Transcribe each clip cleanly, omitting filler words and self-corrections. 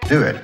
Do it.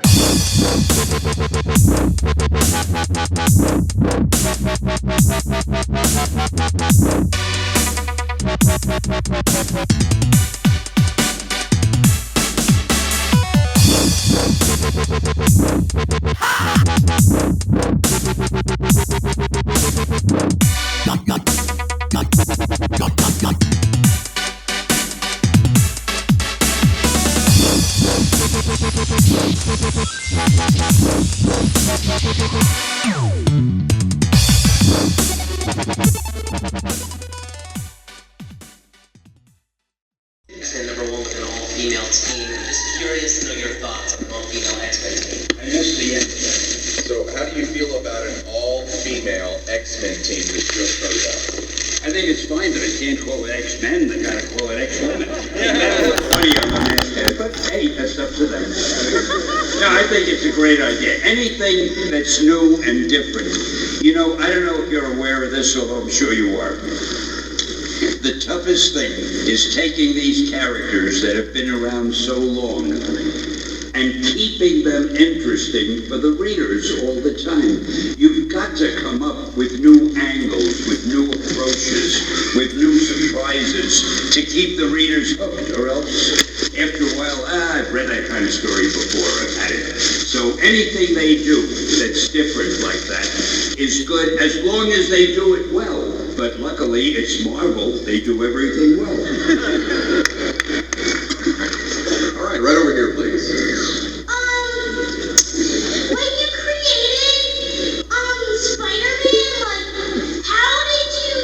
And number one with an all-female team. I'm just curious to know your thoughts on an all-female X-Men team. I missed the end. So how do you feel about an all-female X-Men team that just started out? I think it's fine that I can't call it X-Men, they gotta call it X-Women. That's funny on the masthead, but hey, that's up to them. No, I think it's a great idea. Anything that's new and different. You know, I don't know if you're aware of this, although I'm sure you are. The toughest thing is taking these characters that have been around so long and keeping them interesting for the readers all the time. You've got to come up with new angles, with new approaches, with new surprises to keep the readers hooked, or else after a while, I've read that kind of story before, I've had it. So anything they do that's different like that is good as long as they do it well. But luckily, it's Marvel. They do everything well. All right, right over here, please. When you created, Spider-Man, how did you,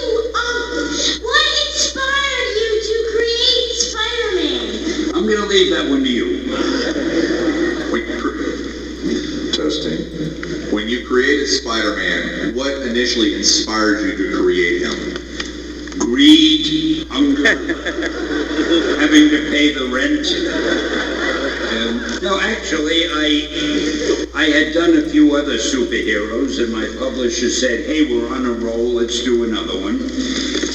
what inspired you to create Spider-Man? I'm going to leave that one to you. Testing. When you created Spider-Man, what initially inspired you to create him? Greed, hunger, having to pay the rent. No, actually, I had done a few other superheroes, and my publisher said, hey, we're on a roll, let's do another one.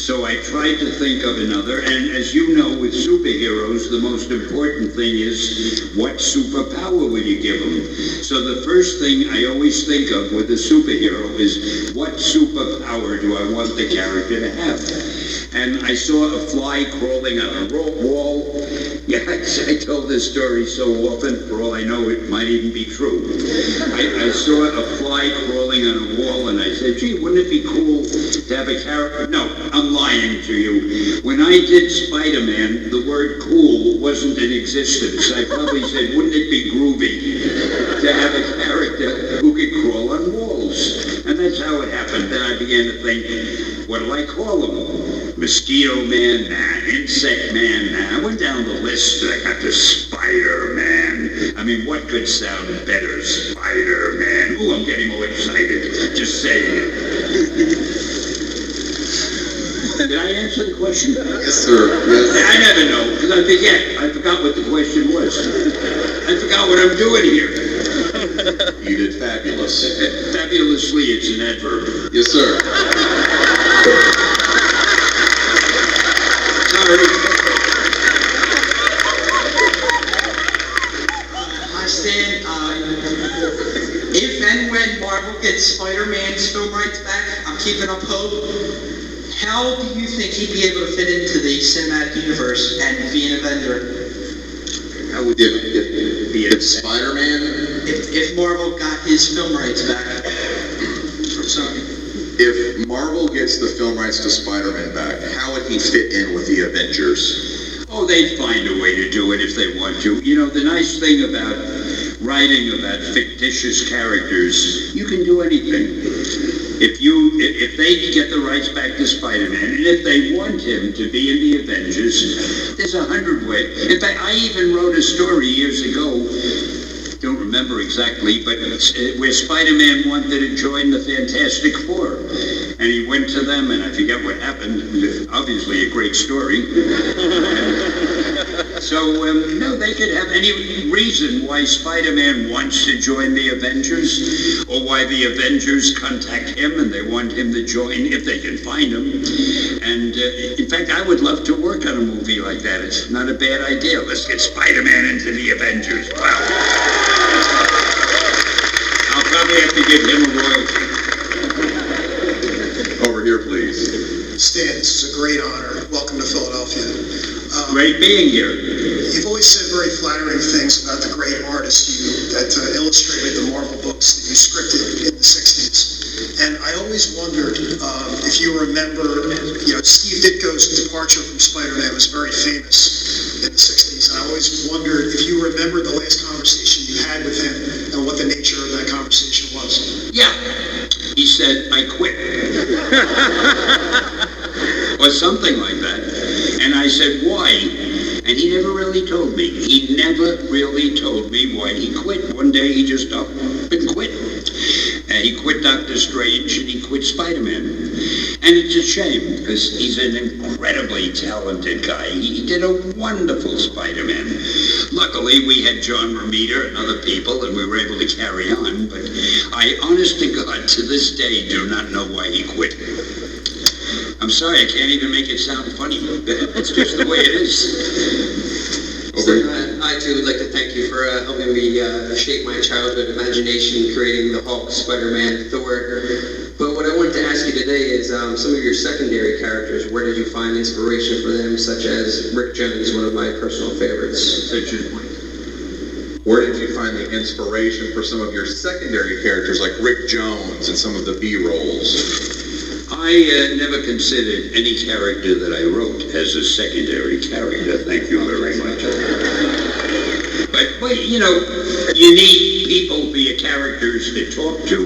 So I tried to think of another, and as you know, with superheroes, the most important thing is what superpower will you give them? So the first thing I always think of with a superhero is what superpower do I want the character to have? And I saw a fly crawling on a wall. Yeah, I told this story so often, for all I know, it might even be true. I saw a fly crawling on a wall, and I said, gee, wouldn't it be cool to have a character? No, I'm lying to you. When I did Spider-Man, the word cool wasn't in existence. I probably said, wouldn't it be groovy to have a character who could crawl on walls? And that's how it happened. Then I began to think, what do I call them? Mosquito Man, nah. Insect Man, nah. I went down the list, I got to Spider-Man. I mean, what could sound better? Spider-Man. Ooh, I'm getting all excited just saying it. Did I answer the question? Yes, sir. Yes. I never know, because I forget. I forgot what the question was. I forgot what I'm doing here. You did fabulous. Fabulously, it's an adverb. Yes, sir. Sorry. Hi, Stan. If and when Marvel gets Spider-Man's film rights back, I'm keeping up hope. How do you think he'd be able to fit into the cinematic universe and be an Avenger? How would it be If Spider-Man, If Marvel got his film rights back from Sony. if Marvel gets the film rights to Spider-Man back, how would he fit in with the Avengers? Oh, they'd find a way to do it if they want to. You know, the nice thing about writing about fictitious characters, you can do anything. If they can get the rights back to Spider-Man, and if they want him to be in the Avengers, there's 100 ways. In fact, I even wrote a story years ago, don't remember exactly, but where Spider-Man wanted to join the Fantastic Four. And he went to them, and I forget what happened. It was obviously a great story. So, no, they could have any reason why Spider-Man wants to join the Avengers, or why the Avengers contact him and they want him to join if they can find him. And, in fact, I would love to work on a movie like that. It's not a bad idea. Let's get Spider-Man into the Avengers. Wow. I'll probably have to give him a royalty. Over here, please. Stan, this is a great honor. Welcome to Philadelphia. Great being here. You've always said very flattering things about the great artist that illustrated the Marvel books that you scripted in the 60s. And I always wondered if you remember, Steve Ditko's departure from Spider-Man was very famous in the 60s. And I always wondered if you remember the last conversation you had with him and what the nature of that conversation was. Yeah. He said, I quit. Or something like that. And I said, why? And he never really told me. He never really told me why he quit. One day he just up and quit. He quit Doctor Strange and he quit Spider-Man. And it's a shame because he's an incredibly talented guy. He did a wonderful Spider-Man. Luckily, we had John Romita and other people and we were able to carry on. But I, honest to God, to this day, do not know why he quit. I'm sorry, I can't even make it sound funny. It's just the way it is. So, I too would like to thank you for helping me shape my childhood imagination, creating the Hulk, Spider-Man, Thor. But what I wanted to ask you today is some of your secondary characters. Where did you find inspiration for them, such as Rick Jones, one of my personal favorites? Where did you find the inspiration for some of your secondary characters like Rick Jones and some of the B-roles? I never considered any character that I wrote as a secondary character. Thank you very much. But you need people for your characters to talk to.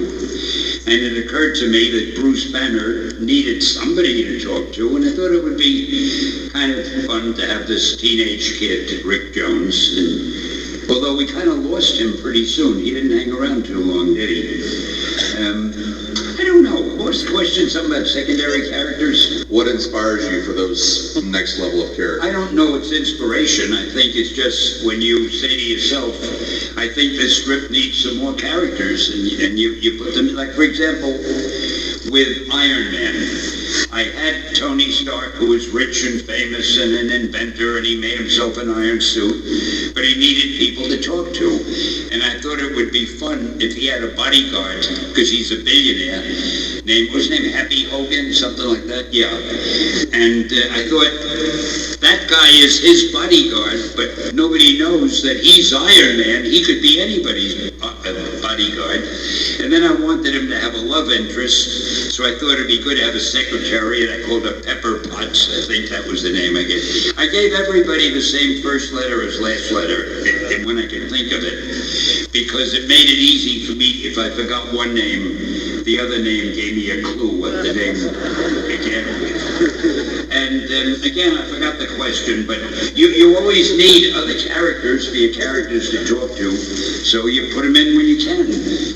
And it occurred to me that Bruce Banner needed somebody to talk to, and I thought it would be kind of fun to have this teenage kid, Rick Jones. And although we kind of lost him pretty soon, he didn't hang around too long, did he? I don't know. What was the question? Something about secondary characters? What inspires you for those next level of characters? I don't know it's inspiration. I think it's just when you say to yourself, I think this script needs some more characters, and you put them, like for example, with Iron Man. I had Tony Stark, who was rich and famous and an inventor, and he made himself an iron suit, but he needed people to talk to. And I thought it would be fun if he had a bodyguard, because he's a billionaire, what's his name, Happy Hogan, something like that, yeah. And I thought, that guy is his bodyguard, but nobody knows that he's Iron Man. He could be anybody's bodyguard. And then I wanted him to have a love interest, so I thought it'd be good to have a secretary, and I called her Pepper Potts. I think that was the name I gave. I gave everybody the same first letter as last letter, and when I could think of it, because it made it easy for me. If I forgot one name, the other name gave me a clue what the name began with. And again, I forgot the question, but you always need other characters for your characters to talk to, so you put them in when you can.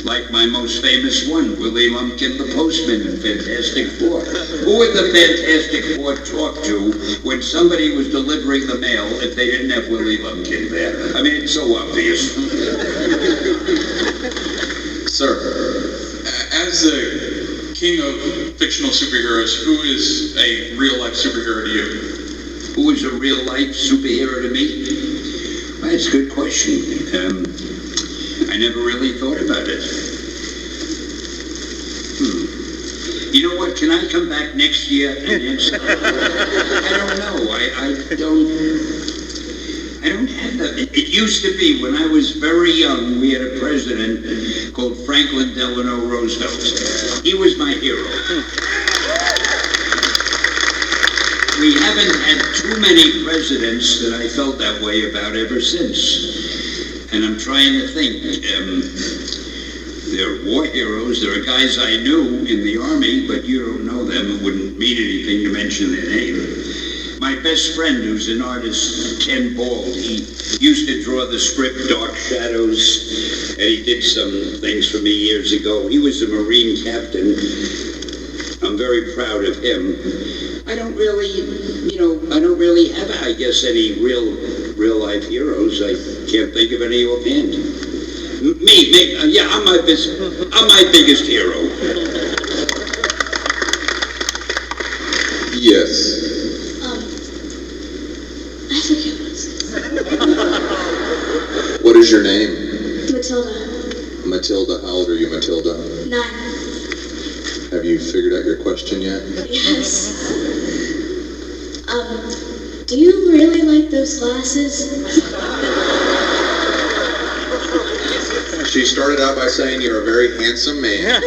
Like my most famous one, Willie Lumpkin the Postman in Fantastic Four. Who would the Fantastic Four talk to when somebody was delivering the mail if they didn't have Willie Lumpkin there? I mean, it's so obvious. Sir, as the king of fictional superheroes, who is a real-life superhero to you? Who is a real-life superhero to me? Well, that's a good question. I never really thought about it. You know what? Can I come back next year and answer? I don't know. I don't have that. It used to be, when I was very young, we had a president called Franklin Delano Roosevelt. He was my hero. We haven't had too many presidents that I felt that way about ever since. And I'm trying to think. They're war heroes. There are guys I knew in the Army, but you don't know them. It wouldn't mean anything to mention their name. My best friend, who's an artist, Ken Bald, he used to draw the strip Dark Shadows, and he did some things for me years ago. He was a Marine captain. I'm very proud of him. I don't really have, I guess, any real life heroes. I can't think of any offhand. I'm my biggest hero. Yes. I forget what it says. What is your name? Matilda. Matilda. How old are you, Matilda? 9. Have you figured out your question yet? Yes. Do you really like those glasses? She started out by saying you're a very handsome man.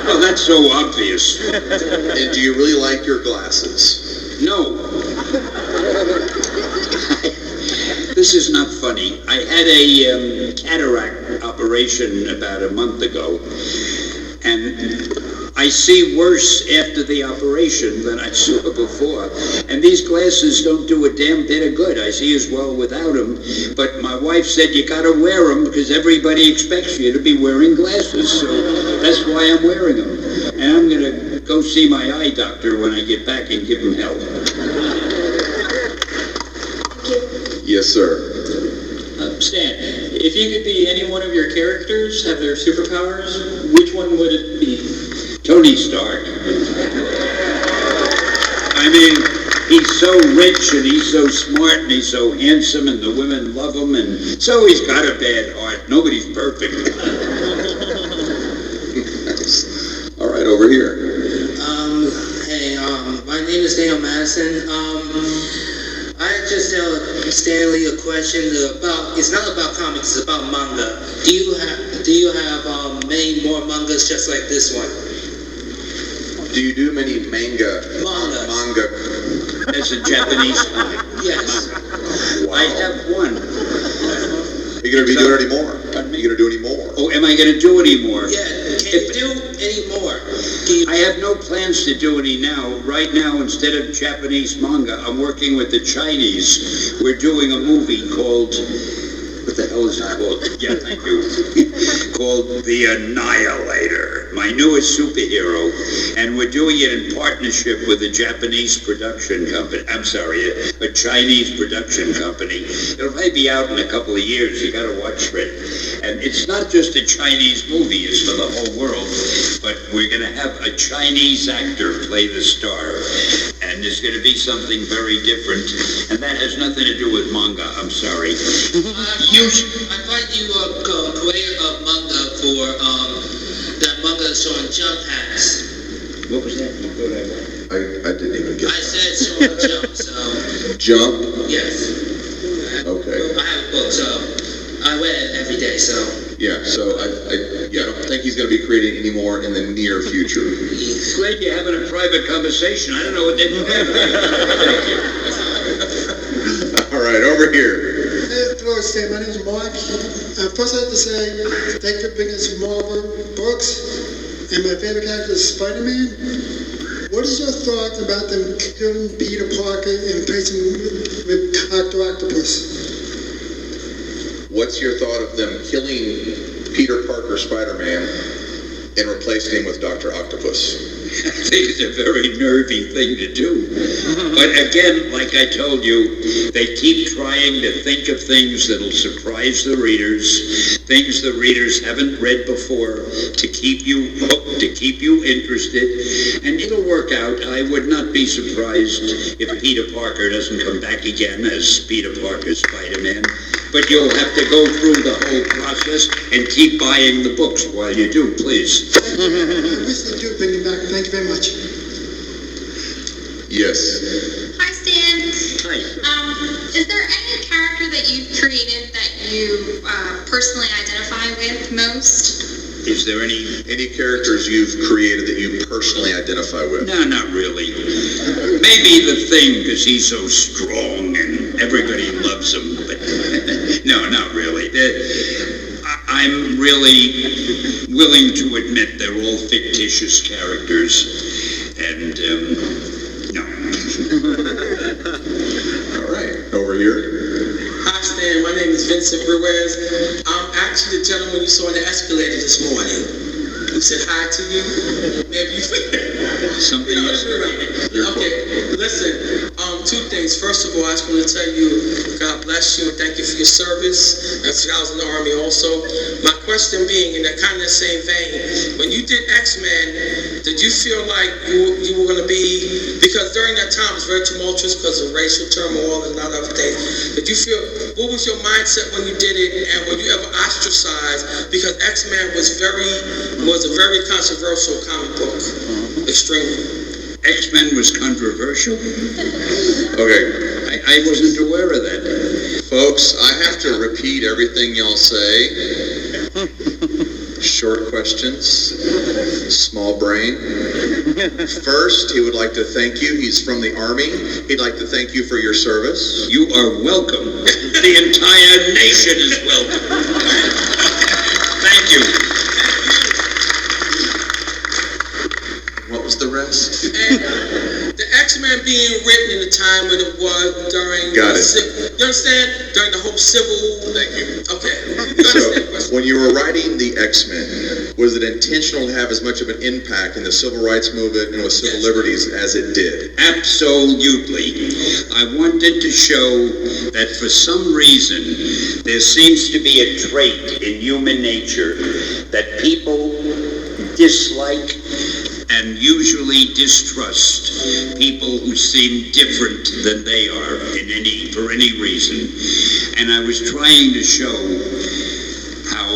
Well, that's so obvious. And do you really like your glasses? No. This is not funny. I had a cataract operation about a month ago, and I see worse after the operation than I saw before. And these glasses don't do a damn bit of good. I see as well without them. But my wife said you gotta wear them because everybody expects you to be wearing glasses. So that's why I'm wearing them. And I'm gonna go see my eye doctor when I get back and give him help. Yes, sir. Stan, if you could be any one of your characters, have their superpowers, which one would it be? Tony Stark. I mean, he's so rich and he's so smart and he's so handsome and the women love him, and so he's got a bad heart. Nobody's perfect. Nice. All right, over here. My name is Daniel Madison. I just tell Stanley a question about, it's not about comics, it's about manga. Do you have many more mangas just like this one? Do you do many manga? That's a Japanese comic. Yes. Wow. I have one. Are you going to be doing any more? Are you going to do any more? Oh, am I going to do any more? Yeah, can you do any more? I have no plans to do any now. Right now, instead of Japanese manga, I'm working with the Chinese. We're doing a movie called, what the hell is it called? Yeah, thank you. Called The Annihilator, my newest superhero. And we're doing it in partnership with a Japanese production company. I'm sorry, a Chinese production company. It'll probably be out in a couple of years. You gotta watch it. And it's not just a Chinese movie, it's for the whole world. But we're gonna have a Chinese actor play the star. And there's gonna be something very different. And that has nothing to do with manga, I'm sorry. I find you a creator of manga for that manga showing jump hacks. What was that? I didn't even get I said showing jump, so Jump? yes. Okay. I have a book, so I wear it every day, so. Yeah, so I don't think he's going to be creating any more in the near future. Glad you're having a private conversation. I don't know what they're doing. Thank you. All right, over here. Hello, Stan. My name is Mark. First, I have to say thank you for bringing us Marvel books. And my favorite character is Spider-Man. What is your thought about them killing Peter Parker and replacing him with Dr. Octopus? What's your thought of them killing Peter Parker Spider-Man and replacing him with Dr. Octopus? I think it's a very nervy thing to do. But again, like I told you, they keep trying to think of things that'll surprise the readers, things the readers haven't read before, to keep you hooked, to keep you interested, and it'll work out. I would not be surprised if Peter Parker doesn't come back again as Peter Parker Spider-Man. But you'll have to go through the whole process and keep buying the books while you do, please. I wish they do bring him back. Thank you very much. Yes. Hi, Stan. Hi. Is there any character that you've created that you personally identify with most? Is there any characters you've created that you personally identify with? No, not really. Maybe the Thing, because he's so strong and everybody loves him, but no, not really. I'm really willing to admit they're all fictitious characters, and no. All right, over here. Hi, Stan. My name is Vincent Ruiz. I'm actually the gentleman you saw in the escalator this morning. who said hi to you. Maybe you Something else. Okay, listen, two things. First of all, I just want to tell you, God bless you and thank you for your service. As I was in the Army also. My question being, in that kind of the same vein, when you did X-Men, did you feel like you were going to be, because during that time it was very tumultuous because of racial turmoil and a lot of other things. Did you feel, what was your mindset when you did it, and were you ever ostracized? Because X-Men was a very controversial comic book. Extremely. X-Men was controversial? Okay, I wasn't aware of that. folks, I have to repeat everything y'all say. Short questions, small brain. First, he would like to thank you. He's from the Army. He'd like to thank you for your service. You are welcome. The entire nation is welcome. Thank you. What was the rest? And the X-Men being written in the time when it was during... Got it. You understand? During the whole civil... Thank you. Okay. You understand? So, when you were writing the X-Men, was it intentional to have as much of an impact in the civil rights movement and with civil liberties as it did? Absolutely. I wanted to show that for some reason there seems to be a trait in human nature that people dislike and usually distrust people who seem different than they are for any reason. And I was trying to show how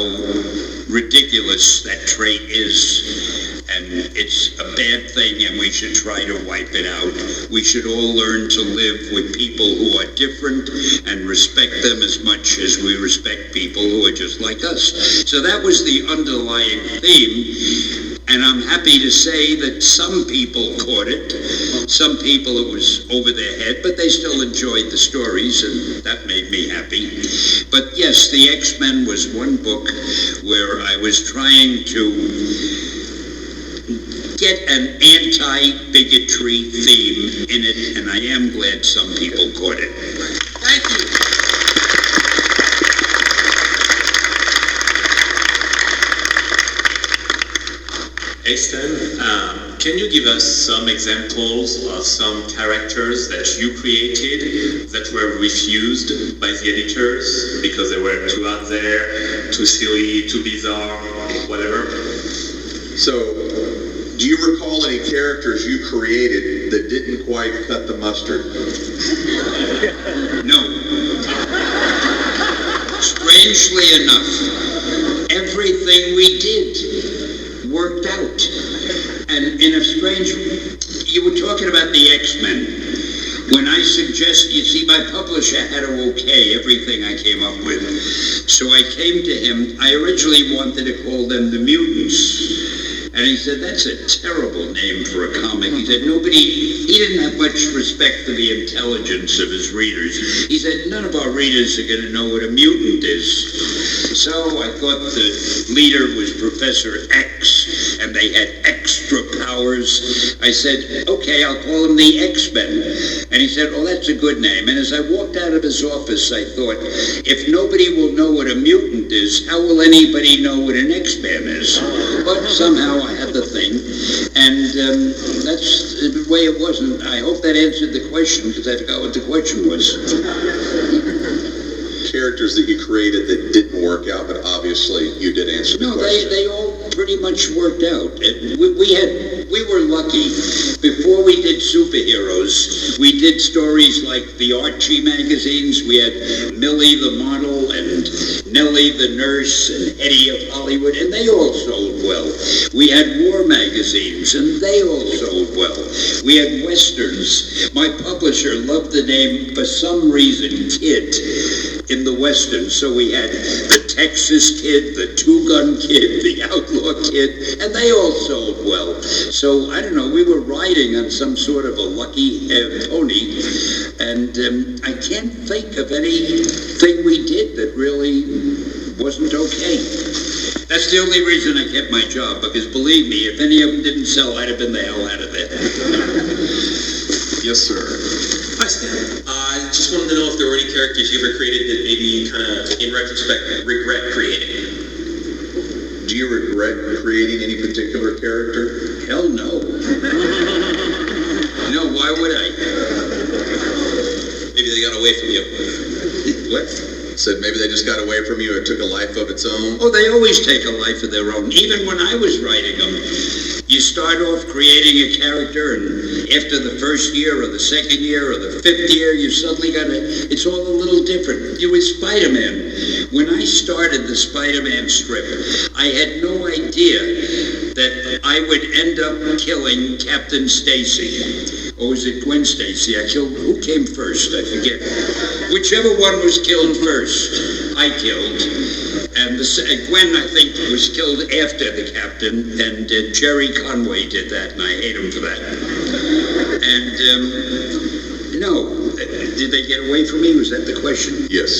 ridiculous that trait is, and it's a bad thing, and we should try to wipe it out. We should all learn to live with people who are different and respect them as much as we respect people who are just like us. So that was the underlying theme. And I'm happy to say that some people caught it. Some people it was over their head, but they still enjoyed the stories, and that made me happy. But yes, the X-Men was one book where I was trying to get an anti-bigotry theme in it, and I am glad some people caught it. Thank you. Exton, can you give us some examples of some characters that you created that were refused by the editors because they were too out there, too silly, too bizarre, whatever? So, do you recall any characters you created that didn't quite cut the mustard? No. Strangely enough, everything we did worked out. And in a strange... You were talking about the X-Men. When I suggest... You see, my publisher had to okay everything I came up with. So I came to him. I originally wanted to call them the Mutants. And he said, that's a terrible name for a comic. He said, he didn't have much respect for the intelligence of his readers. He said, none of our readers are going to know what a mutant is. So I thought the leader was Professor X, and they had extra powers. I said, okay, I'll call them the X-Men. And he said, oh, that's a good name. And as I walked out of his office, I thought, if nobody will know what a mutant is, how will anybody know what an X-Man is? But somehow I had the thing, and that's the way it wasn't. I hope that answered the question, because I forgot what the question was. Characters that you created that didn't work out, but obviously you did answer the question. No, they all pretty much worked out. We were lucky. Before we did superheroes, we did stories like the Archie magazines. We had Millie the model and Nellie the nurse and Eddie of Hollywood, and they all sold well. We had war magazines, and they all sold well. We had westerns. My publisher loved the name, for some reason, Kid in the Western. So we had the Texas Kid, the Two-Gun Kid, the Outlaw Kid, and they all sold well. So, I don't know, we were riding on some sort of a lucky pony, and I can't think of anything we did that really wasn't okay. That's the only reason I kept my job, because believe me, if any of them didn't sell, I'd have been the hell out of there. Yes, sir. Hi, Stan. I just wanted to know if there were any characters you ever created that maybe you kind of, in retrospect, regret creating. Do you regret creating any particular character? Hell no. No, why would I? Maybe they got away from you. What? Said maybe they just got away from you, it took a life of its own? Oh, they always take a life of their own, even when I was writing them. You start off creating a character, and after the first year, or the second year, or the fifth year, you suddenly it's all a little different. You with Spider-Man. When I started the Spider-Man strip, I had no idea that I would end up killing Captain Stacy. Or was it Gwen Stacy? Who came first? I forget. Whichever one was killed first, I killed. And Gwen, I think, was killed after the captain, and Jerry Conway did that, and I hate him for that. And, no. Did they get away from me? Was that the question? Yes.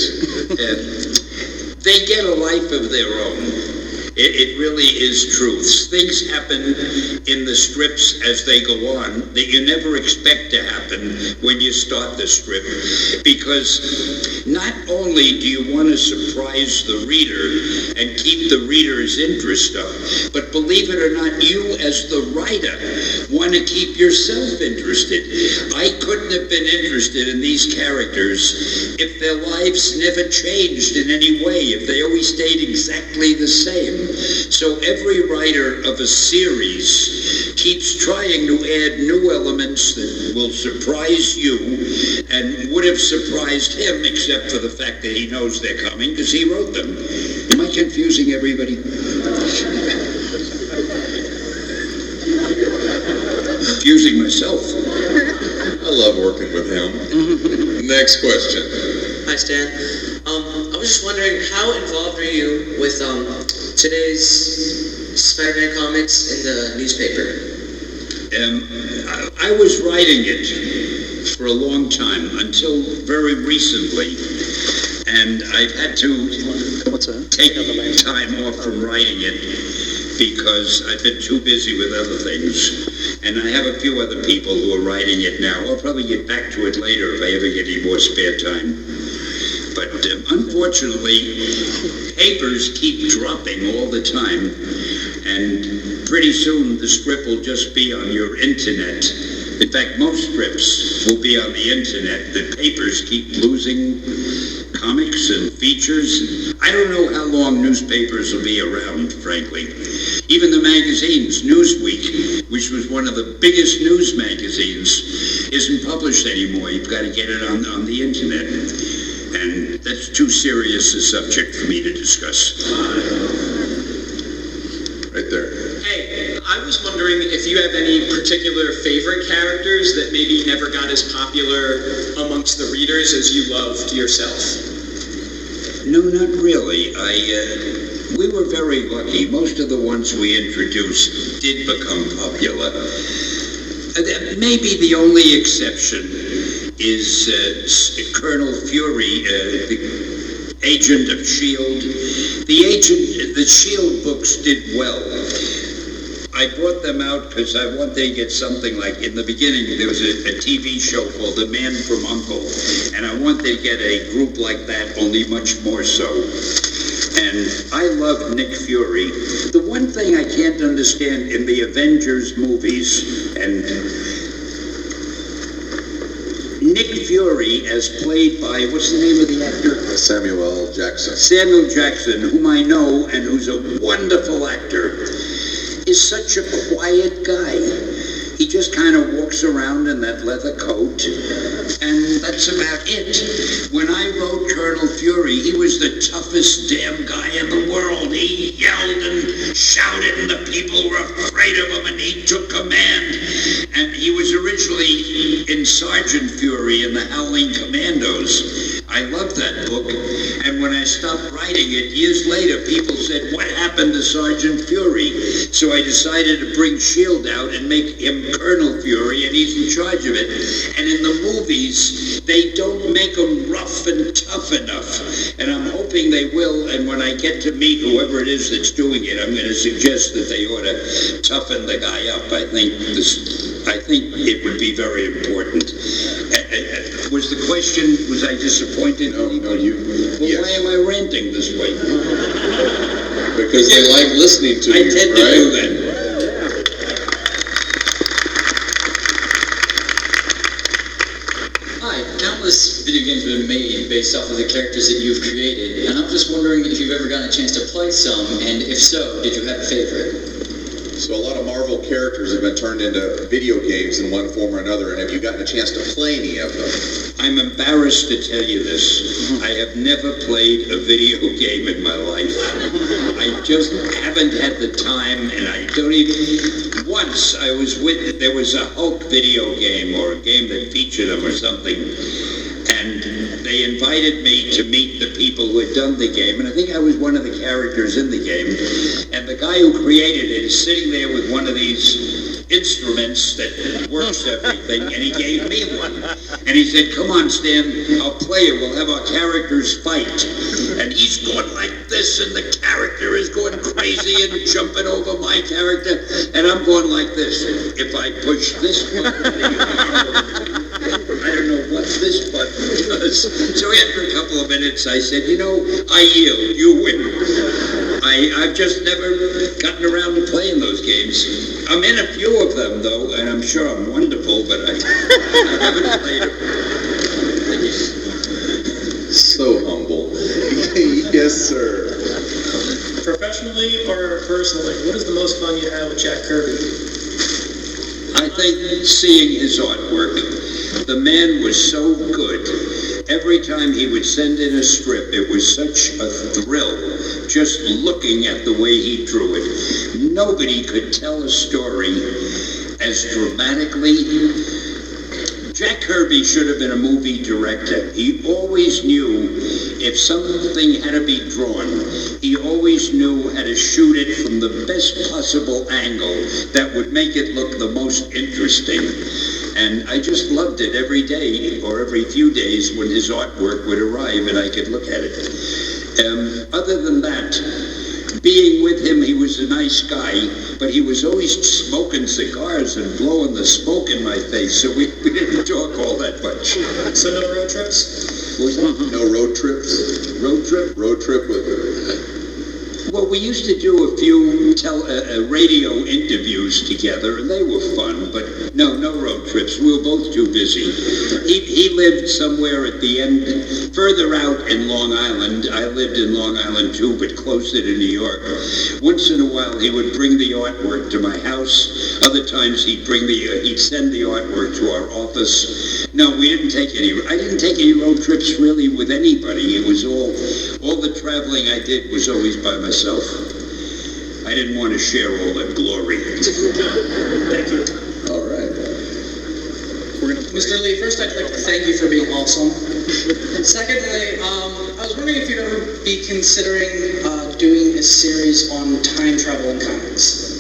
They get a life of their own. It really is truth. Things happen in the strips as they go on that you never expect to happen when you start the strip. Because not only do you want to surprise the reader and keep the reader's interest up, but believe it or not, you as the writer want to keep yourself interested. I couldn't have been interested in these characters if their lives never changed in any way, if they always stayed exactly the same. So every writer of a series keeps trying to add new elements that will surprise you and would have surprised him, except for the fact that he knows they're coming because he wrote them. Am I confusing everybody? Confusing myself. I love working with him. Next question. Hi, Stan. I was just wondering, how involved are you with today's Spider-Man comics in the newspaper? I was writing it for a long time, until very recently, and I've had to take time off from writing it because I've been too busy with other things, and I have a few other people who are writing it now. I'll probably get back to it later if I ever get any more spare time. But unfortunately, papers keep dropping all the time, and pretty soon the strip will just be on your internet. In fact, most strips will be on the internet. The papers keep losing comics and features. I don't know how long newspapers will be around, frankly. Even the magazines, Newsweek, which was one of the biggest news magazines, isn't published anymore. You've got to get it on the internet. And that's too serious a subject for me to discuss. Right there. Hey, I was wondering if you have any particular favorite characters that maybe never got as popular amongst the readers as you loved yourself. No, not really. We were very lucky. Most of the ones we introduced did become popular. Maybe the only exception is Colonel Fury, the agent of S.H.I.E.L.D. The S.H.I.E.L.D. books did well. I brought them out because I wanted to get something like, in the beginning, there was a TV show called The Man from U.N.C.L.E., and I wanted to get a group like that, only much more so. And I love Nick Fury. The one thing I can't understand in the Avengers movies, and Nick Fury, as played by, what's the name of the actor? Samuel Jackson. Samuel Jackson, whom I know and who's a wonderful actor, is such a quiet guy. He just kind of walks around in that leather coat, and that's about it. When I wrote Colonel Fury, he was the toughest damn guy in the world. He yelled and shouted, and the people were afraid of him, and he took command. And he was originally in Sergeant Fury in the Howling Commandos. I loved that book, and when I stopped writing it, years later, people said, what happened to Sergeant Fury? So I decided to bring S.H.I.E.L.D. out and make him Colonel Fury, and he's in charge of it. And in the movies, they don't make him rough and tough enough, and I'm hoping they will, and when I get to meet whoever it is that's doing it, I'm going to suggest that they ought to toughen the guy up. I think it would be very important. Was the question, was I disappointed? No, you... Well, yes. Why am I ranting this way? because they like listening to I you, tend to right? do that. Hi, countless video games have been made based off of the characters that you've created, and I'm just wondering if you've ever gotten a chance to play some, and if so, did you have a favorite? So a lot of Marvel characters have been turned into video games in one form or another, and have you gotten a chance to play any of them? I'm embarrassed to tell you this. I have never played a video game in my life. I just haven't had the time, and I don't even... Once I was with... There was a Hulk video game, or a game that featured him or something, and they invited me to meet the people who had done the game, and I think I was one of the characters in the game, and the guy who created it is sitting there with one of these instruments that works everything, and he gave me one. And he said, "Come on, Stan, I'll play it. We'll have our characters fight." And he's going like this, and the character is going crazy and jumping over my character, and I'm going like this. If I push this button, I don't know what this button does. So after a couple of minutes, I said, I yield. You win. I've just never gotten around to playing those games. I'm in a few of them, though, and I'm sure I'm wonderful, but I haven't played them. So humble. Yes, sir. Professionally or personally, what is the most fun you had with Jack Kirby? I think seeing his artwork. The man was so good. Every time he would send in a strip, it was such a thrill just looking at the way he drew it. Nobody could tell a story as dramatically. Jack Kirby should have been a movie director. He always knew if something had to be drawn, he always knew how to shoot it from the best possible angle that would make it look the most interesting. And I just loved it every day or every few days when his artwork would arrive and I could look at it. Other than that, being with him, he was a nice guy, but he was always smoking cigars and blowing the smoke in my face, so we didn't talk all that much. So no road trips? No road trips? Road trip? Road trip with... Well, we used to do a few radio interviews together, and they were fun, but no road trips. We were both too busy. He lived somewhere at the end, further out in Long Island. I lived in Long Island too, but closer to New York. Once in a while, he would bring the artwork to my house. Other times, he'd send the artwork to our office. No, we didn't take any. I didn't take any road trips really with anybody. It was all the traveling I did was always by myself. I didn't want to share all that glory. Thank you. All right. Mr. Lee, first I'd like to thank you for being awesome. Secondly, I was wondering if you'd ever be considering doing a series on time travel in comics.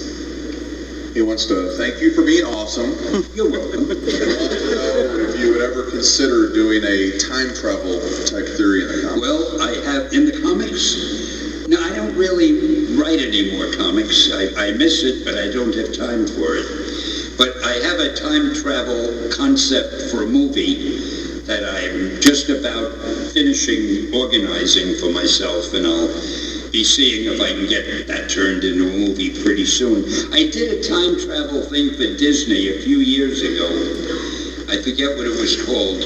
He wants to thank you for being awesome. You're welcome. He wants to know if you would ever consider doing a time travel type theory in the comics. Well, I have in the comics. No, I don't really write any more comics. I miss it, but I don't have time for it. But I have a time travel concept for a movie that I'm just about finishing organizing for myself, and I'll be seeing if I can get that turned into a movie pretty soon. I did a time travel thing for Disney a few years ago. I forget what it was called.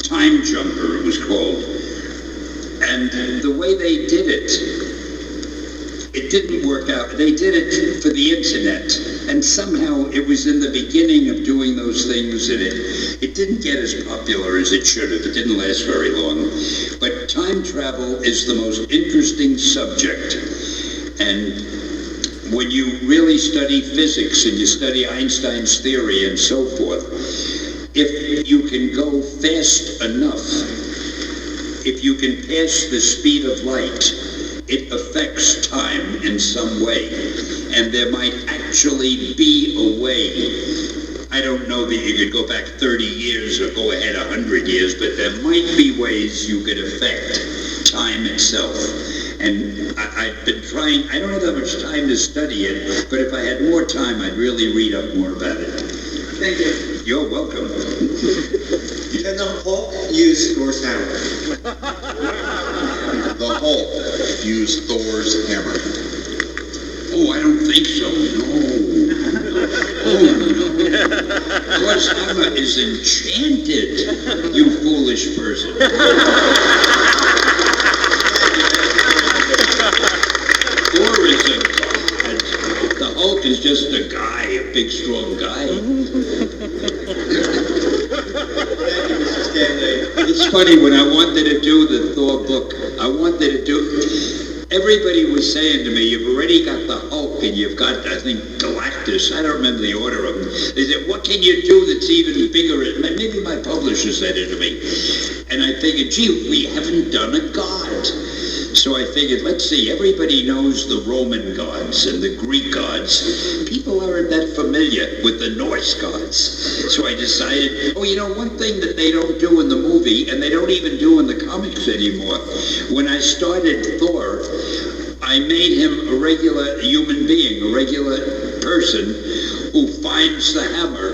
Time Jumper, it was called. And the way they did it, it didn't work out. They did it for the internet, and somehow it was in the beginning of doing those things, and it didn't get as popular as it should have. It didn't last very long. But time travel is the most interesting subject, and when you really study physics and you study Einstein's theory and so forth, if you can go fast enough, if you can pass the speed of light, it affects time in some way. And there might actually be a way. I don't know that you could go back 30 years or go ahead 100 years, but there might be ways you could affect time itself. And I've been trying, I don't have that much time to study it, but if I had more time, I'd really read up more about it. Thank you. You're welcome. Can the Hulk use Thor's hammer? the Hulk use Thor's hammer? Oh, I don't think so, no. Oh, no. Thor's hammer is enchanted, you foolish person. Thor is a god. The Hulk is just a guy, a big, strong guy. It's funny, when I wanted to do the Thor book, everybody was saying to me, you've already got the Hulk and you've got, I think, Galactus. I don't remember the order of them. They said, what can you do that's even bigger? Maybe my publisher said it to me. And I figured, gee, we haven't done a god. So I figured, let's see, everybody knows the Roman gods and the Greek gods. People aren't that familiar with the Norse gods. So I decided, one thing that they don't do in the movie, and they don't even do in the comics anymore, when I started Thor, I made him a regular human being, a regular person who finds the hammer.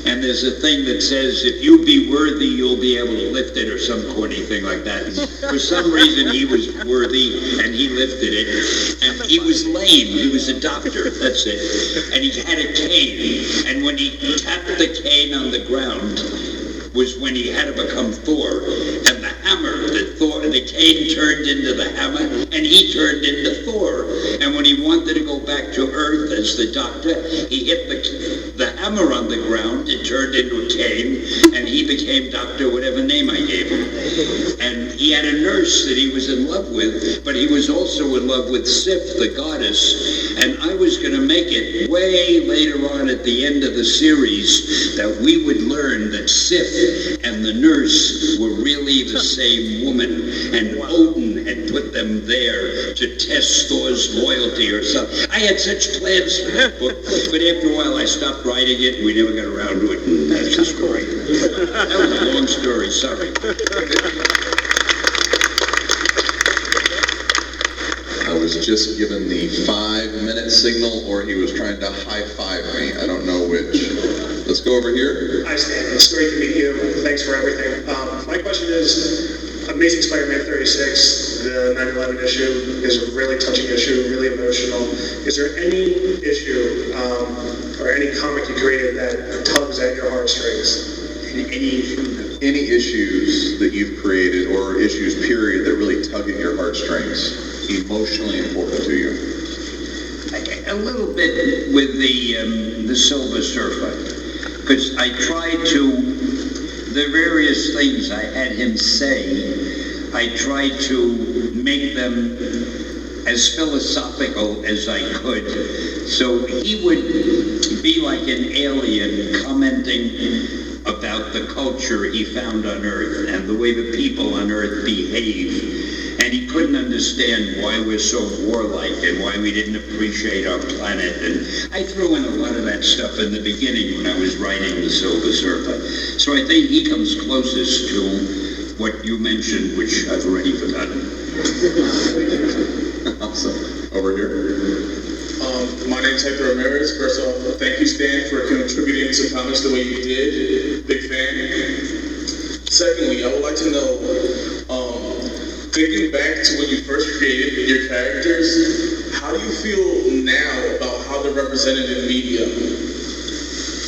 And there's a thing that says, if you be worthy, you'll be able to lift it, or some corny thing like that. And for some reason, he was worthy, and he lifted it. And he was lame. He was a doctor. That's it. And he had a cane. And when he tapped the cane on the ground, was when he had to become Thor. And the hammer, the cane turned into the hammer, and he turned into Thor. And when he wanted to go back to Earth as the doctor, he hit the hammer on the ground, it turned into a cane, and he became Doctor whatever name I gave him. And he had a nurse that he was in love with, but he was also in love with Sif, the goddess. And I was going to make it way later on at the end of the series that we would learn that Sif and the nurse were really the same woman, and Odin had put them there to test Thor's loyalty or something. I had such plans for that book, but after a while I stopped writing it, and we never got around to it, and that's the story. That was a long story, sorry. I was just given the 5-minute signal, or he was trying to high-five me. I don't know which. Let's go over here. Hi, Stan. It's great to meet you. Thanks for everything. My question is, Amazing Spider-Man 36, the 9/11 issue, is a really touching issue, really emotional. Is there any issue or any comic you created that tugs at your heartstrings? Any issues that you've created, or issues, period, that really tug at your heartstrings, emotionally important to you? A little bit with the Silver Surfer. Because I tried to, the various things I had him say, I tried to make them as philosophical as I could. So he would be like an alien commenting about the culture he found on Earth and the way the people on Earth behave. And he couldn't understand why we're so warlike and why we didn't appreciate our planet. And I threw in a lot of that stuff in the beginning when I was writing The Silver Surfer. So I think he comes closest to what you mentioned, which I've already forgotten. Awesome. Over here. My name's Hector Ramirez. First off, thank you, Stan, for contributing to comics the way you did. Big fan. Secondly, I would like to know, thinking back to when you first created your characters, how do you feel now about how they're represented in media?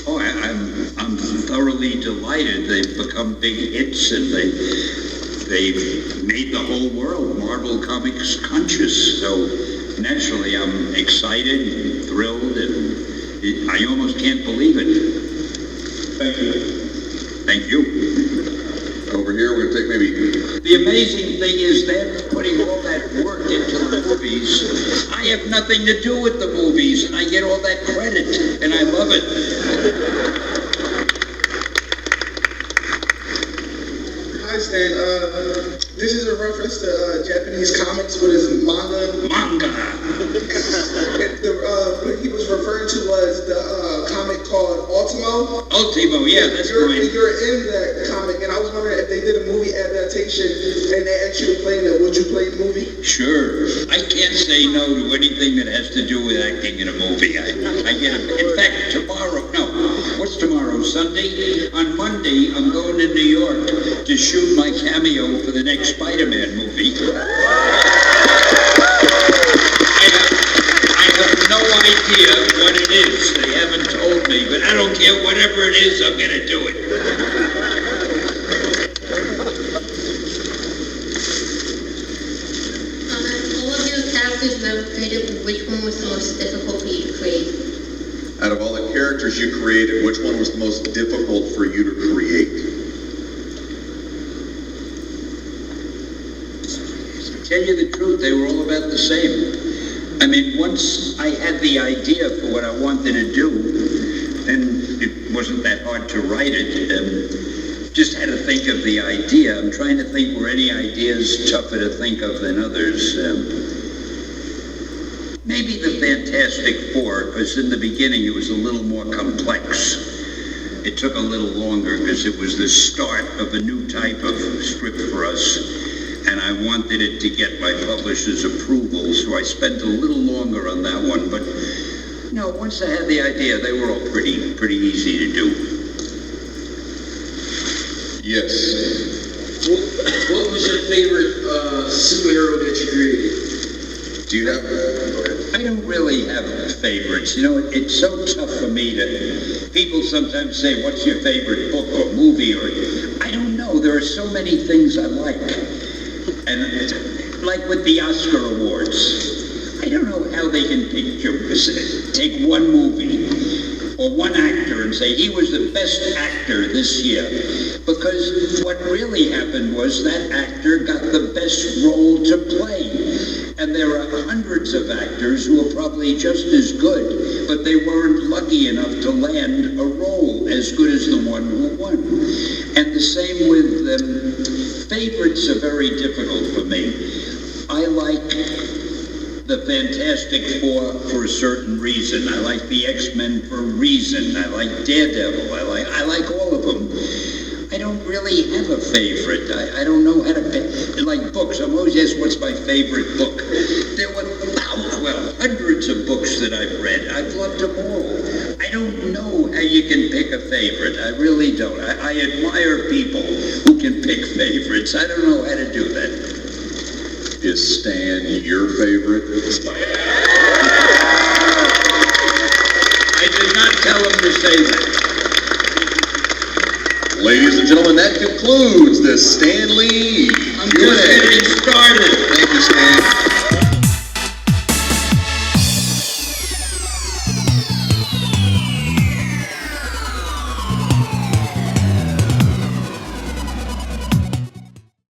Oh, I'm thoroughly delighted. They've become big hits, and they've made the whole world Marvel Comics conscious. So naturally, I'm excited and thrilled, and I almost can't believe it. Thank you. Thank you. Over here, we're going to take maybe... The amazing thing is they're putting all that work into the movies. I have nothing to do with the movies, and I get all that credit, and I love it. Hi, Stan. This is a reference to Japanese comics. What is it? Manga? Manga. What he was referring to was the comic called Ultimo. Ultimo, yeah, that's right. You're in that comic, and I was wondering if they did a movie adaptation and they actually played it, would you play the movie? Sure. I can't say no to anything that has to do with acting in a movie. I get it. In fact, tomorrow, no, what's tomorrow? Sunday? On Monday, I'm going to New York to shoot my cameo for the next Spider-Man movie. I have no idea what it is. They haven't told me, but I don't care. Whatever it is, I'm going to do it. All of your characters you ever created, which one was the most difficult for you to create? Out of all the characters you created, which one was the most difficult for you to create? To tell you the truth, they were all about the same. I mean, once I had the idea for what I wanted to do, then it wasn't that hard to write it. Just had to think of the idea. I'm trying to think, were any ideas tougher to think of than others? Maybe the Fantastic Four, because in the beginning it was a little more complex. It took a little longer because it was the start of a new type of script for us, and I wanted it to get my publisher's approval, so I spent a little longer on that one. But no, once I had the idea, they were all pretty easy to do. Yes. What was your favorite superhero that you created? Do you have? I don't really have favorites. You know, it's so tough for me to... People sometimes say, what's your favorite book or movie? Or I don't know. There are so many things I like. And like with the Oscar Awards, I don't know how they can take one movie or one actor and say he was the best actor this year. Because what really happened was that actor got the best role to play. And there are hundreds of actors who are probably just as good, but they weren't lucky enough to land a role as good as the one who won. And the same with favorites are very difficult for me. I like the Fantastic Four for a certain reason. I like the X-Men for a reason. I like Daredevil. I like all of them. I don't really have a favorite. I don't know how to pick. Like books, I'm always asked what's my favorite book. There were hundreds of books that I've read. I've loved them all. I don't know how you can pick a favorite. I really don't. I admire people who can pick favorites. I don't know how to do that. Is Stan your favorite? I did not tell him to say that. Ladies and gentlemen, that concludes the Stan Lee Q&A. I'm just getting started. Thank you, Stan.